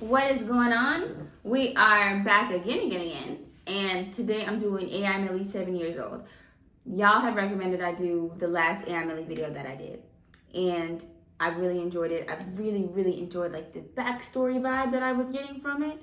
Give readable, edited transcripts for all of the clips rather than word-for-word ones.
What is going on? We are back again. And today I'm doing AI Millie 7 years old. Y'all have recommended I do the last AI Millie video that I did. And I really enjoyed it. I really enjoyed like the backstory vibe that I was getting from it.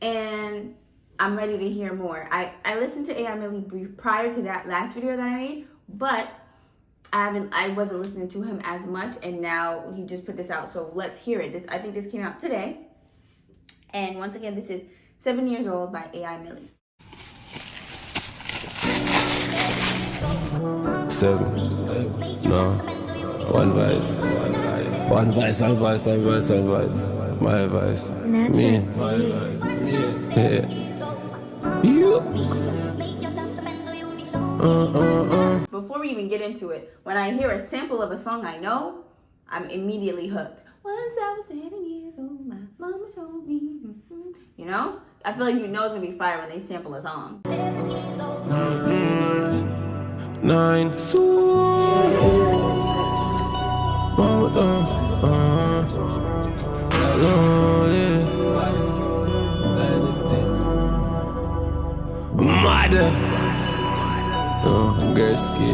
And I'm ready to hear more. I listened to AI Millie prior to that last video that I made, but I wasn't listening to him as much, and now he just put this out. So let's hear it. I think this came out today. And once again, this is 7 years old by AI Millie. 7. No. One voice. One voice. My voice. Me. Yeah. You. Before we even get into it, when I hear a sample of a song I know, I'm immediately hooked. Once I was 7 years old, my mama told me. You know? I feel like you know it's gonna be fire when they sample a song. 9. Mother. Gursky.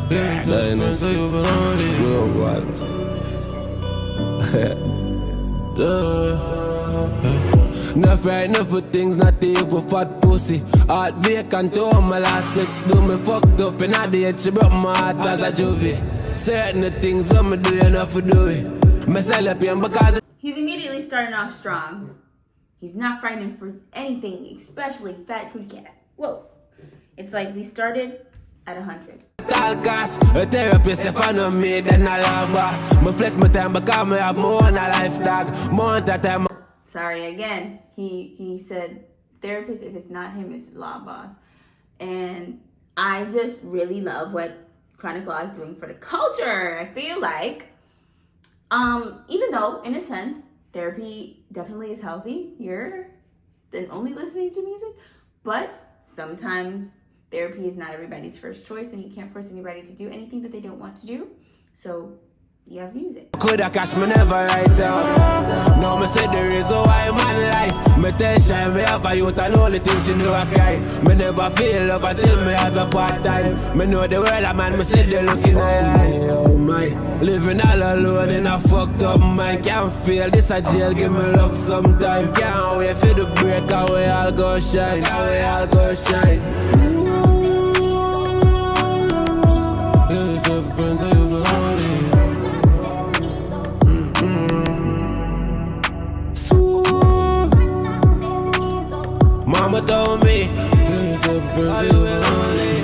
Dynasty. Global. Not frightened for things, not even fat pussy. Heart vacant to my last sex. Do me fucked up in a day. She broke my heart as a juvie. Certain things I'm do enough to do it. Myself pain because He's immediately starting off strong. He's not frightened for anything, especially fat cootie cat. Whoa. It's like we started at 100. all cost. A therapist if I know me, then I love boss. Me flex my time because me have more on a life dog. More on that time. Sorry again. He said therapist if it's not him, it's law boss. And I just really love what Chronic Law is doing for the culture. I feel like even though in a sense therapy definitely is healthier than only listening to music, but sometimes therapy is not everybody's first choice, and you can't force anybody to do anything that they don't want to do. So you have music. Coulda cash me never write up. Now me say the reason why man lie. Me tell Shine me have a youth and only thing she know I cry. Me never feel love until me have a part time. Me know the world a man, me say they look in my eyes. Oh my, living all alone in a fucked up mind. Can't feel this a jail, give me love sometime. Can't wait for the break and we all gon' shine. We all gon' shine. Mama told me, are you lonely?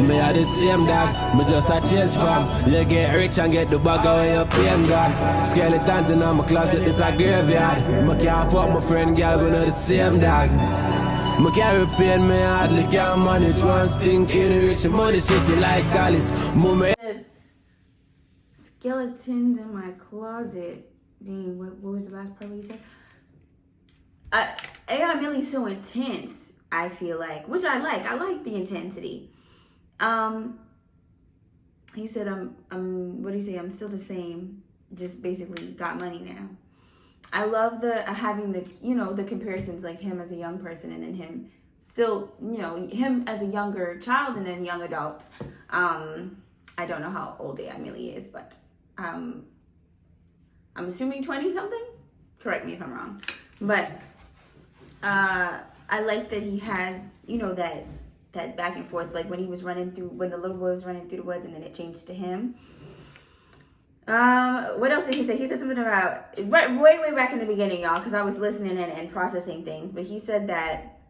Me are the same dog, me just a change from. You get rich and get the bag away your pain gone. Skeleton in my closet, it's a graveyard. Me can't fuck my friend girl, we know the same dog. Me carry pain, me hardly can manage. One stinking rich money shitty like Alice. Mummy. Skeletons in my closet. Dang, what was the last part what you said? AI Millie's so intense, I feel like, which I like. I like the intensity. He said, what do you say? I'm still the same. Just basically got money now. I love the having the, the comparisons, like him as a young person and then him still, him as a younger child and then young adult. I don't know how old AI Millie is, but I'm assuming 20 something. Correct me if I'm wrong. But I like that he has, that back and forth, like when the little boy was running through the woods and then it changed to him. What else did he say? He said something about way back in the beginning, y'all, because I was listening and processing things. But he said that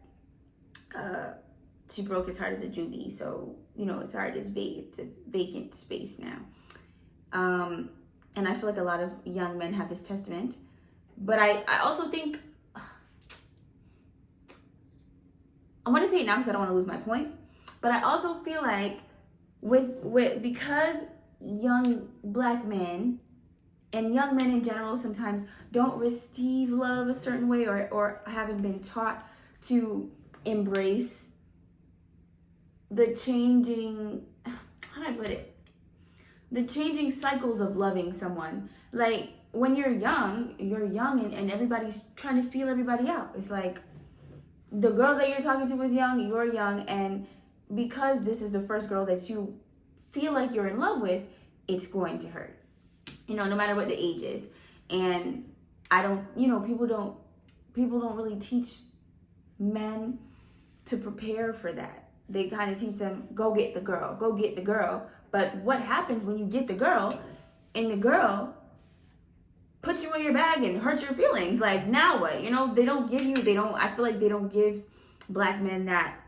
she broke his heart as a juvie, so his heart is it's a vacant space now. And I feel like a lot of young men have this testament, but I also think I want to say it now because I don't want to lose my point. But I also feel like because young black men and young men in general sometimes don't receive love a certain way or haven't been taught to embrace the changing, how do I put it? the changing cycles of loving someone. Like when you're young and everybody's trying to feel everybody out. It's like the girl that you're talking to is young, you're young, and because this is the first girl that you feel like you're in love with, it's going to hurt. No matter what the age is. And I don't, people don't really teach men to prepare for that. They kind of teach them, go get the girl. But what happens when you get the girl and the girl puts you in your bag and hurts your feelings? Like, now what? I feel like they don't give black men that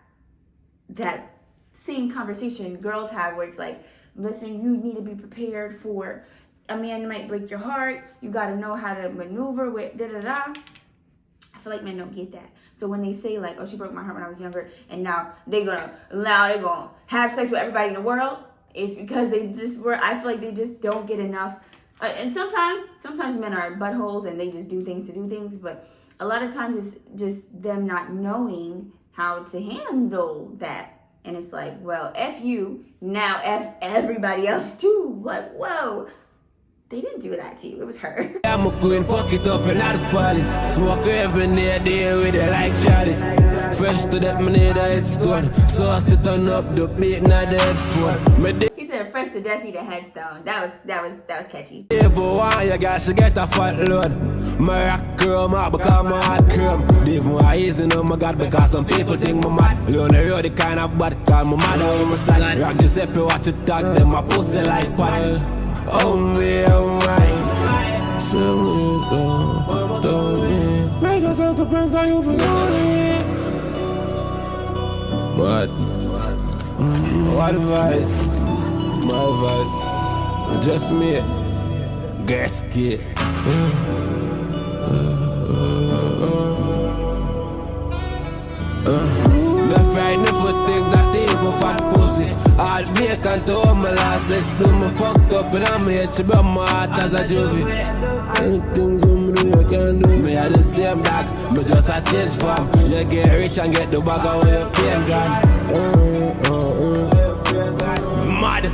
same conversation girls have, where it's like, listen, you need to be prepared for a man might break your heart. You got to know how to maneuver with da-da-da. I feel like men don't get that. So when they say like, oh, she broke my heart when I was younger, and now they're gonna have sex with everybody in the world, it's because I feel like they just don't get enough. And sometimes men are buttholes and they just do things to do things, but a lot of times it's just them not knowing how to handle that. And it's like, well, F you, now F everybody else too. Like, whoa. They didn't do that to you. It was her. I'm a queen, fuck it up and out of palace. Smoke every day, deal with it like Chalice. Fresh to that, me need a headstone. So I sit on up the beat, not the headphone. He said fresh to death, need a headstone. That was catchy. Everyone you got, she get a fat load. My rock girl, my because my hot crumb. Even why easy no my God, because some people think my mad. Learn the road, the kind of bad, call my mother on my side. Rock Giuseppe, watch it talk, them my pussy like pot. Oh me, oh my. So it's all to me. Make yourself surprise how you be going. But what advice? My advice. Just me. Gasket. Me frightened for things that evil fat pussy. All vacant to all my last sex. Do me fucked up and I'm here to break my heart as a juvie. Anything somebody I can do. Me are the same dog, me just a change form. You get rich and get the bag of your pain gone. Mad.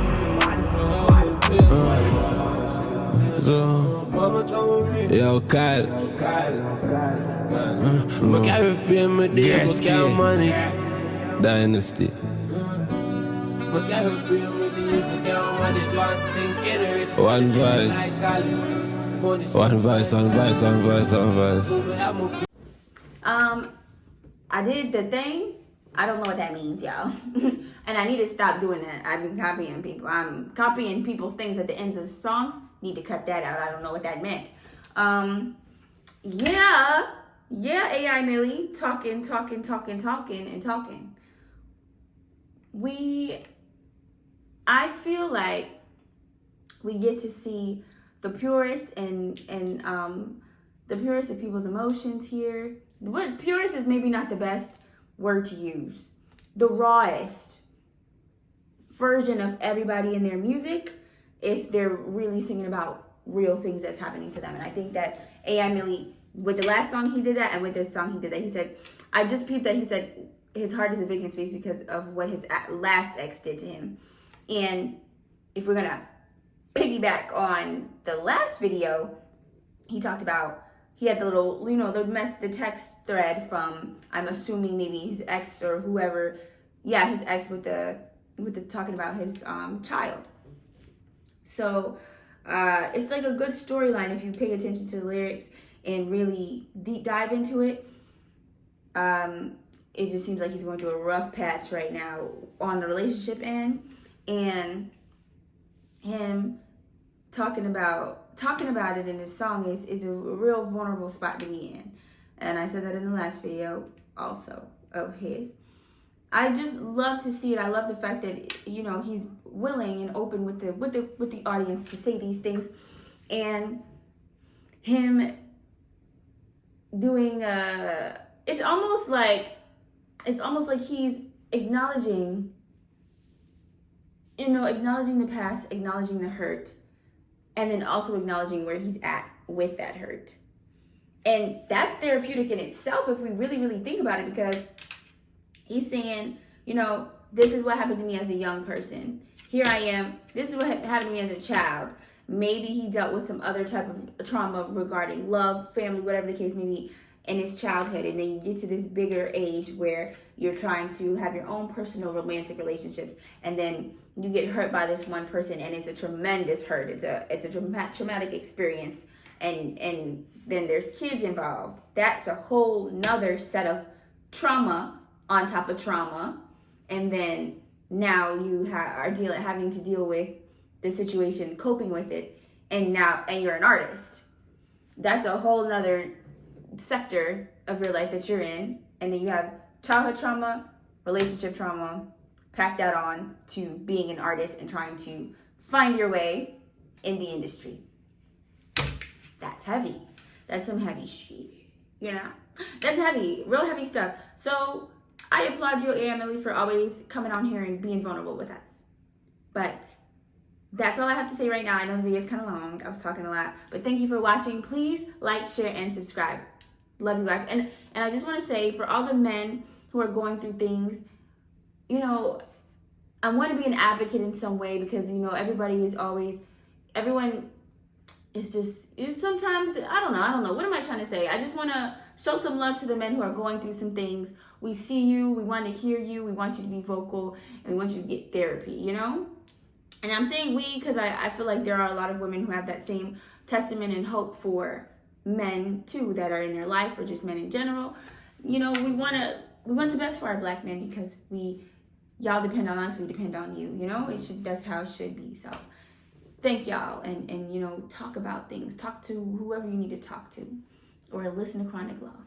Yo, Kyle. Me carry pain, me deal, me carry money. Dynasty. One voice. I did the thing. I don't know what that means, y'all. And I need to stop doing that. I've been copying people. I'm copying people's things at the ends of songs. Need to cut that out. I don't know what that meant. Yeah, AI Millie, talking. I feel like we get to see the purest and the purest of people's emotions here. What purest is maybe not the best word to use. The rawest version of everybody in their music, if they're really singing about real things that's happening to them. And I think that AI Millie, with the last song he did that, and with this song he did that. He said, I just peeped that he said his heart is a vacant space because of what his last ex did to him. And if we're gonna piggyback on the last video, he talked about, he had the little, the text thread from, I'm assuming maybe his ex or whoever, his ex with the talking about his child. So it's like a good storyline if you pay attention to the lyrics and really deep dive into it. It just seems like he's going through a rough patch right now on the relationship end, and him talking about it in his song is a real vulnerable spot to be in. And I said that in the last video also of his. I just love to see it. I love the fact that he's willing and open with the audience to say these things, and him doing it's almost like he's acknowledging the past, acknowledging the hurt, and then also acknowledging where he's at with that hurt. And that's therapeutic in itself if we really, really think about it, because he's saying, this is what happened to me as a young person. here I am. This is what happened to me as a child. Maybe he dealt with some other type of trauma regarding love, family, whatever the case may be, in his childhood. And then you get to this bigger age where you're trying to have your own personal romantic relationships. And then you get hurt by this one person, and it's a tremendous hurt. It's a traumatic experience. And then there's kids involved. That's a whole nother set of trauma on top of trauma. And then now you are having to deal with the situation, coping with it, and you're an artist. That's a whole nother sector of your life that you're in. And then you have childhood trauma, relationship trauma, pack that on to being an artist and trying to find your way in the industry. That's heavy. That's some heavy shit, you know? That's heavy, real heavy stuff. So I applaud you, AI Millie, for always coming on here and being vulnerable with us. But that's all I have to say right now. I know the video is kind of long. I was talking a lot. But thank you for watching. Please like, share, and subscribe. Love you guys. And I just want to say, for all the men who are going through things, you know, I want to be an advocate in some way, because, you know, everyone is just, sometimes, I don't know. What am I trying to say? I just want to show some love to the men who are going through some things. We see you. We want to hear you. We want you to be vocal. And we want you to get therapy, you know? And I'm saying we because I feel like there are a lot of women who have that same testament and hope for men too that are in their life, or just men in general. You know, we want the best for our black men, because y'all depend on us, we depend on you, you know? That's how it should be. So thank y'all, and you know, talk about things. Talk to whoever you need to talk to, or listen to Chronic Love.